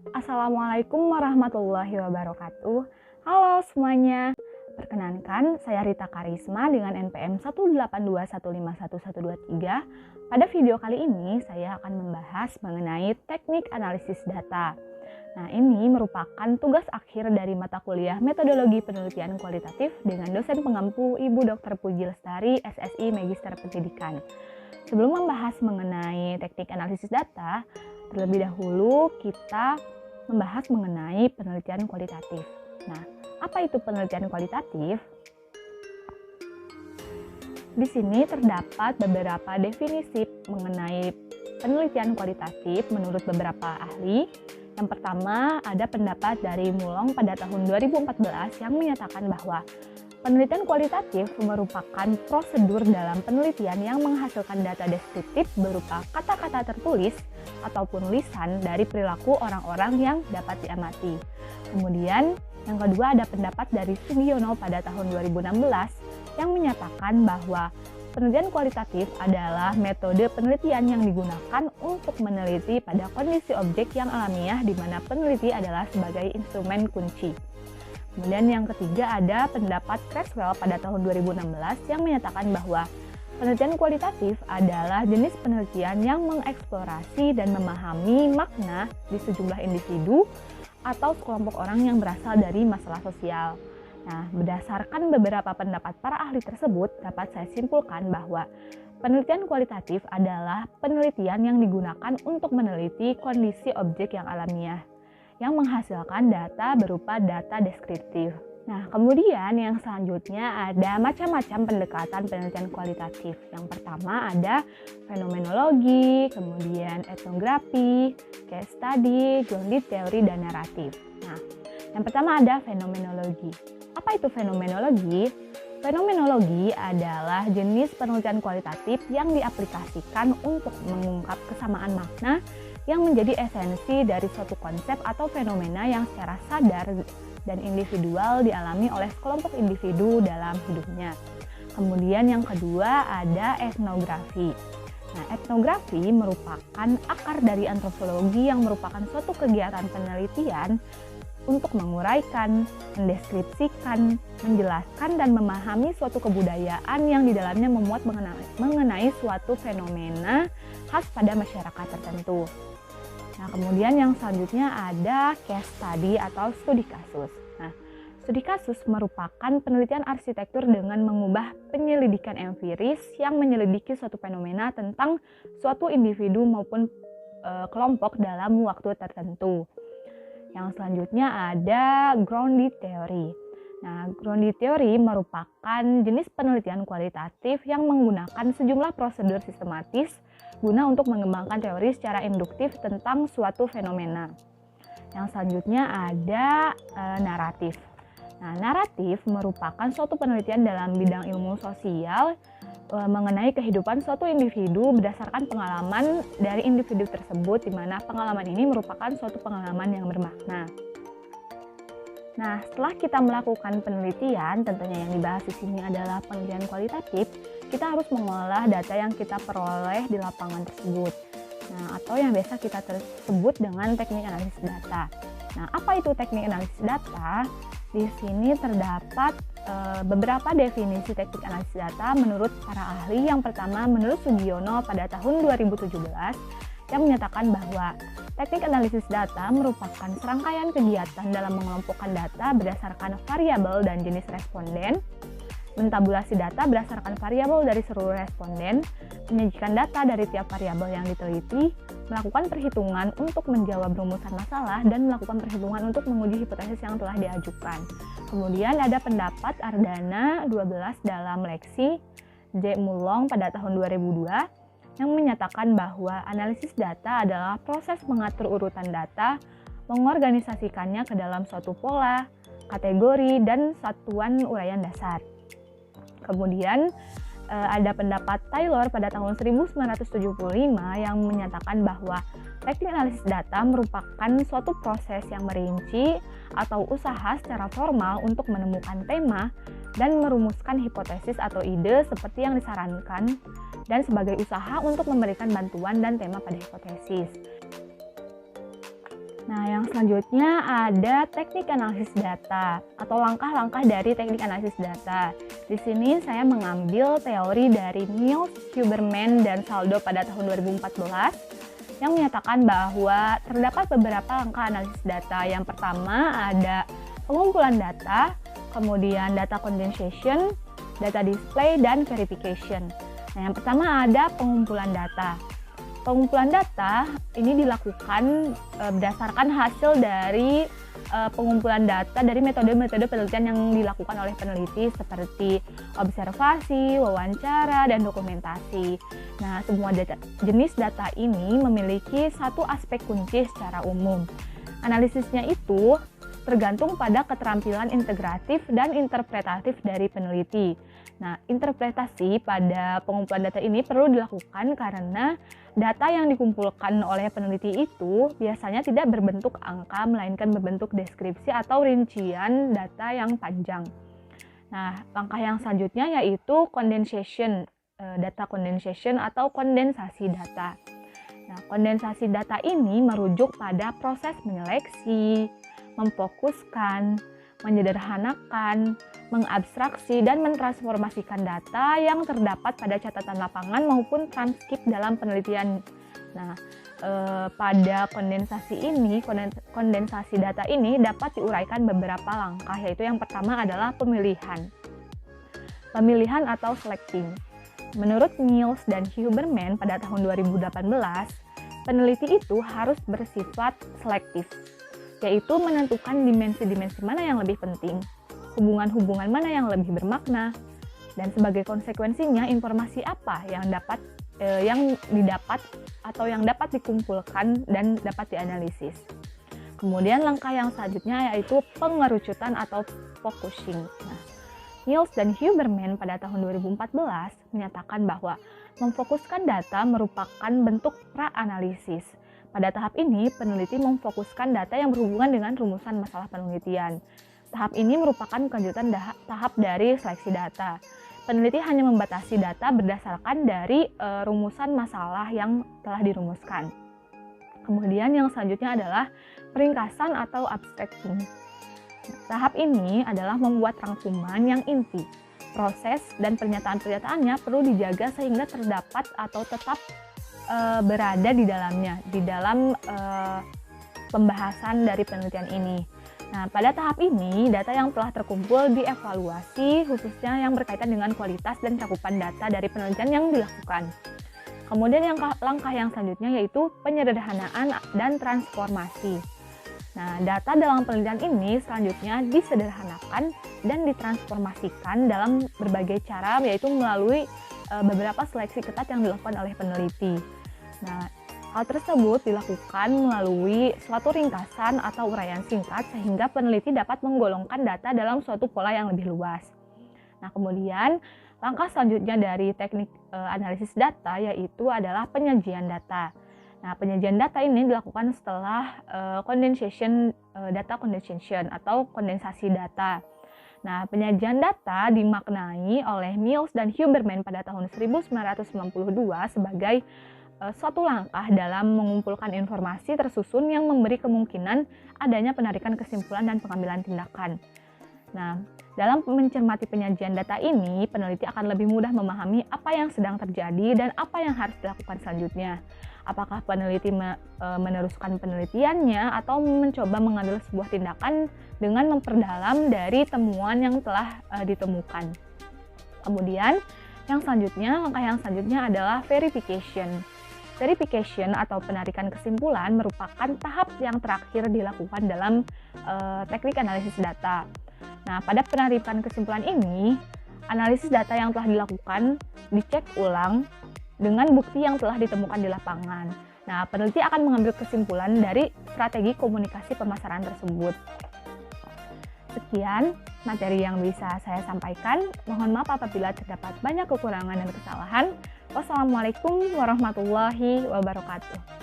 Assalamualaikum warahmatullahi wabarakatuh. Halo semuanya. Perkenankan, saya Rita Karisma dengan NPM 182151123. Pada video kali ini, saya akan membahas mengenai teknik analisis data. Nah, ini merupakan tugas akhir dari mata kuliah Metodologi Penelitian Kualitatif dengan dosen pengampu Ibu Dr. Puji Lestari, SSI Magister Pendidikan. Sebelum membahas mengenai teknik analisis data, terlebih dahulu kita membahas mengenai penelitian kualitatif. Nah, apa itu penelitian kualitatif? Di sini terdapat beberapa definisi mengenai penelitian kualitatif menurut beberapa ahli. Yang pertama, ada pendapat dari Mulong pada tahun 2014 yang menyatakan bahwa penelitian kualitatif merupakan prosedur dalam penelitian yang menghasilkan data deskriptif berupa kata-kata tertulis ataupun lisan dari perilaku orang-orang yang dapat diamati. Kemudian, yang kedua ada pendapat dari Sugiono pada tahun 2016 yang menyatakan bahwa penelitian kualitatif adalah metode penelitian yang digunakan untuk meneliti pada kondisi objek yang alamiah di mana peneliti adalah sebagai instrumen kunci. Kemudian yang ketiga ada pendapat Creswell pada tahun 2016 yang menyatakan bahwa penelitian kualitatif adalah jenis penelitian yang mengeksplorasi dan memahami makna di sejumlah individu atau sekelompok orang yang berasal dari masalah sosial. Nah, berdasarkan beberapa pendapat para ahli tersebut, dapat saya simpulkan bahwa penelitian kualitatif adalah penelitian yang digunakan untuk meneliti kondisi objek yang alamiah, yang menghasilkan data berupa data deskriptif. Nah, kemudian yang selanjutnya ada macam-macam pendekatan penelitian kualitatif. Yang pertama ada fenomenologi, kemudian etnografi, case study, grounded teori, dan naratif. Nah, yang pertama ada fenomenologi. Apa itu fenomenologi? Fenomenologi adalah jenis penelitian kualitatif yang diaplikasikan untuk mengungkap kesamaan makna yang menjadi esensi dari suatu konsep atau fenomena yang secara sadar dan individual dialami oleh sekelompok individu dalam hidupnya. Kemudian yang kedua ada etnografi. Nah, etnografi merupakan akar dari antropologi yang merupakan suatu kegiatan penelitian untuk menguraikan, mendeskripsikan, menjelaskan, dan memahami suatu kebudayaan yang di dalamnya memuat mengenai suatu fenomena khas pada masyarakat tertentu. Nah, kemudian yang selanjutnya ada case study atau studi kasus. Nah, studi kasus merupakan penelitian arsitektur dengan mengubah penyelidikan empiris yang menyelidiki suatu fenomena tentang suatu individu maupun kelompok dalam waktu tertentu. Yang selanjutnya ada grounded theory. Nah, grounded theory merupakan jenis penelitian kualitatif yang menggunakan sejumlah prosedur sistematis guna untuk mengembangkan teori secara induktif tentang suatu fenomena. Yang selanjutnya ada naratif. Nah, naratif merupakan suatu penelitian dalam bidang ilmu sosial mengenai kehidupan suatu individu berdasarkan pengalaman dari individu tersebut, di mana pengalaman ini merupakan suatu pengalaman yang bermakna. Nah, setelah kita melakukan penelitian, tentunya yang dibahas di sini adalah penelitian kualitatif, kita harus mengolah data yang kita peroleh di lapangan tersebut. Nah, atau yang biasa kita sebut dengan teknik analisis data. Nah, apa itu teknik analisis data? Di sini terdapat beberapa definisi teknik analisis data menurut para ahli. Yang pertama, menurut Sugiono pada tahun 2017 yang menyatakan bahwa teknik analisis data merupakan serangkaian kegiatan dalam mengelompokkan data berdasarkan variabel dan jenis responden, mentabulasi data berdasarkan variabel dari seluruh responden, menyajikan data dari tiap variabel yang diteliti, melakukan perhitungan untuk menjawab rumusan masalah, dan melakukan perhitungan untuk menguji hipotesis yang telah diajukan. Kemudian ada pendapat Ardana 12 dalam leksi J. Mulong pada tahun 2002 yang menyatakan bahwa analisis data adalah proses mengatur urutan data, mengorganisasikannya ke dalam suatu pola, kategori, dan satuan uraian dasar. Kemudian ada pendapat Taylor pada tahun 1975 yang menyatakan bahwa teknik analisis data merupakan suatu proses yang merinci atau usaha secara formal untuk menemukan tema dan merumuskan hipotesis atau ide seperti yang disarankan, dan sebagai usaha untuk memberikan bantuan dan tema pada hipotesis. Nah, yang selanjutnya ada teknik analisis data atau langkah-langkah dari teknik analisis data. Di sini saya mengambil teori dari Niels, Huberman, dan Saldo pada tahun 2014 yang menyatakan bahwa terdapat beberapa langkah analisis data. Yang pertama ada pengumpulan data, kemudian data condensation, data display, dan verification. Nah, yang pertama ada pengumpulan data. Pengumpulan data ini dilakukan berdasarkan hasil dari pengumpulan data dari metode-metode penelitian yang dilakukan oleh peneliti seperti observasi, wawancara, dan dokumentasi. Nah, semua jenis data ini memiliki satu aspek kunci secara umum. Analisisnya itu tergantung pada keterampilan integratif dan interpretatif dari peneliti. Nah, interpretasi pada pengumpulan data ini perlu dilakukan karena data yang dikumpulkan oleh peneliti itu biasanya tidak berbentuk angka, melainkan berbentuk deskripsi atau rincian data yang panjang. Nah, langkah yang selanjutnya yaitu condensation, data condensation atau kondensasi data. Nah, kondensasi data ini merujuk pada proses menyeleksi, memfokuskan, menyederhanakan, mengabstraksi, dan mentransformasikan data yang terdapat pada catatan lapangan maupun transkrip dalam penelitian. Nah, pada kondensasi data ini dapat diuraikan beberapa langkah, yaitu yang pertama adalah pemilihan atau selecting. Menurut Niels dan Huberman pada tahun 2018, peneliti itu harus bersifat selektif, yaitu menentukan dimensi-dimensi mana yang lebih penting, hubungan-hubungan mana yang lebih bermakna, dan sebagai konsekuensinya informasi apa yang didapat atau yang dapat dikumpulkan dan dapat dianalisis. Kemudian langkah yang selanjutnya yaitu pengerucutan atau focusing. Nah, Niels dan Huberman pada tahun 2014 menyatakan bahwa memfokuskan data merupakan bentuk pra-analisis. Pada tahap ini, peneliti memfokuskan data yang berhubungan dengan rumusan masalah penelitian. Tahap ini merupakan kelanjutan tahap dari seleksi data. Peneliti hanya membatasi data berdasarkan dari rumusan masalah yang telah dirumuskan. Kemudian yang selanjutnya adalah peringkasan atau abstracting. Tahap ini adalah membuat rangkuman yang inti. Proses dan pernyataan-pernyataannya perlu dijaga sehingga terdapat atau tetap berada di dalamnya, di dalam pembahasan dari penelitian ini. Nah, pada tahap ini, data yang telah terkumpul dievaluasi, khususnya yang berkaitan dengan kualitas dan cakupan data dari penelitian yang dilakukan. Kemudian langkah yang selanjutnya yaitu penyederhanaan dan transformasi. Nah, data dalam penelitian ini selanjutnya disederhanakan dan ditransformasikan dalam berbagai cara, yaitu melalui beberapa seleksi ketat yang dilakukan oleh peneliti. Nah, hal tersebut dilakukan melalui suatu ringkasan atau uraian singkat sehingga peneliti dapat menggolongkan data dalam suatu pola yang lebih luas. Nah, kemudian langkah selanjutnya dari teknik analisis data yaitu adalah penyajian data. Nah, penyajian data ini dilakukan setelah data condensation atau kondensasi data. Nah, penyajian data dimaknai oleh Niels dan Huberman pada tahun 1992 sebagai suatu langkah dalam mengumpulkan informasi tersusun yang memberi kemungkinan adanya penarikan kesimpulan dan pengambilan tindakan. Nah, dalam mencermati penyajian data ini, peneliti akan lebih mudah memahami apa yang sedang terjadi dan apa yang harus dilakukan selanjutnya. Apakah peneliti meneruskan penelitiannya atau mencoba mengambil sebuah tindakan dengan memperdalam dari temuan yang telah ditemukan. Kemudian, langkah yang selanjutnya adalah verification. Verification atau penarikan kesimpulan merupakan tahap yang terakhir dilakukan dalam teknik analisis data. Nah, pada penarikan kesimpulan ini, analisis data yang telah dilakukan dicek ulang dengan bukti yang telah ditemukan di lapangan. Nah, peneliti akan mengambil kesimpulan dari strategi komunikasi pemasaran tersebut. Sekian materi yang bisa saya sampaikan. Mohon maaf apabila terdapat banyak kekurangan dan kesalahan. Wassalamualaikum warahmatullahi wabarakatuh.